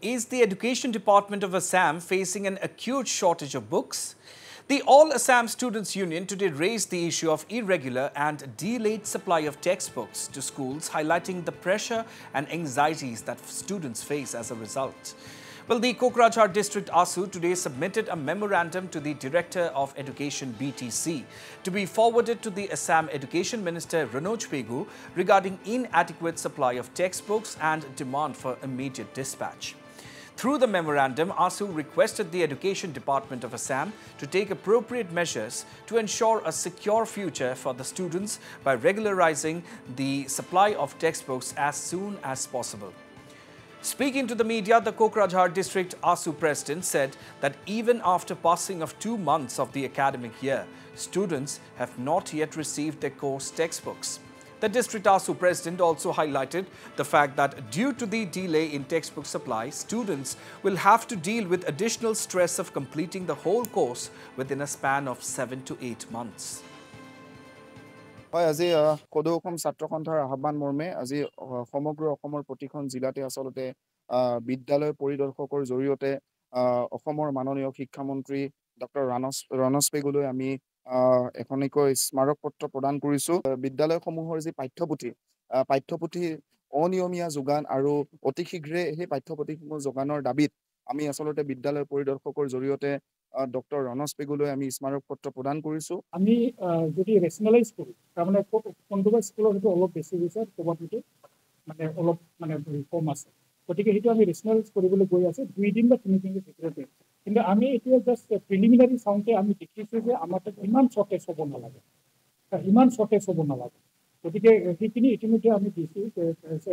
Is the Education Department of Assam facing an acute shortage of books? The All Assam Students Union today raised the issue of irregular and delayed supply of textbooks to schools, highlighting the pressure and anxieties that students face as a result. Well, the Kokrajhar District ASU today submitted a memorandum to the Director of Education BTC to be forwarded to the Assam Education Minister Ranoj Pegu regarding inadequate supply of textbooks and demand for immediate dispatch. Through the memorandum, ASU requested the Education Department of Assam to take appropriate measures to ensure a secure future for the students by regularizing the supply of textbooks as soon as possible. Speaking to the media, the Kokrajhar District ASU President said that even after passing of 2 months of the academic year, students have not yet received their course textbooks. The District ASU President also highlighted the fact that due to the delay in textbook supply, students will have to deal with additional stress of completing the whole course within a span of 7 to 8 months. আজি কদৌ অসম ছাত্ৰ সন্থাৰ আহ্বান মৰ্মে আজি সমগ্ৰ অসমৰ প্ৰতিখন জিলাতে আসলতে বিদ্যালয় পৰিদৰ্শকৰ জৰিয়তে অসমৰ মাননীয় শিক্ষামন্ত্ৰী ডক্টৰ ৰনজ পেগুলৈ আমি এখনিকৈ স্মাৰক পত্ৰ প্ৰদান কৰিছো বিদ্যালয়সমূহৰ যি পাঠ্যপুথি অনিয়মীয়া যোগান আৰু অতি শীঘ্ৰে সেই পাঠ্যপুথিসমূহ যোগানৰ দাবীত আমি আসলতে বিদ্যালয় পৰিদৰ্শকৰ জৰিয়তে ডক্টৰ ৰনজ পেগুলৈ আমি স্মাৰক পত্ৰ প্ৰদান কৰিছো আমি যদি ৰেচনেলাইজ কৰো তাৰমানে কোনটোবা স্কুলৰ হেতু অলপ বেছি হৈছে ক'বাটো মানে অলপ মানে কম আছে গতিকে হেতু আমি ৰেচনেলাইজ কৰিবলৈ গৈ আছে 2 দিন বা 3 দিনৰ ভিতৰতে কিন্তু আমি এতিয়া জাস্ট প্ৰিলিমিনাৰী চাউন্ডে আমি দেখিছো যে আমাৰ তাত ইমান শৰ্টেজ হ'ব নালাগে গতিকে সেইখিনি ইতিমধ্যে আমি দিছো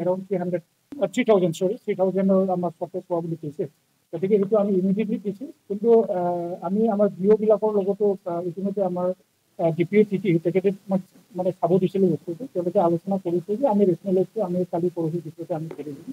এৰাউণ্ড 3000 আমাৰ শৰ্টেজ প্ৰবাবিলিটি আছে গতিকে হেতু আমি ইমিডিয়েটলি দিছো কিন্তু আমি আমাৰ বিঅ'বিলাকৰ লগতো ইতিমধ্যে আমাৰ ডিপিটি তেখেতে মানে খাব দিছিল বস্তুটো তেওঁলোকে আলোচনা কৰিছে যে আমি ৰেচনেলাইজটো আমি কালি পৰহি ভিতৰতে আমি কৰি দিম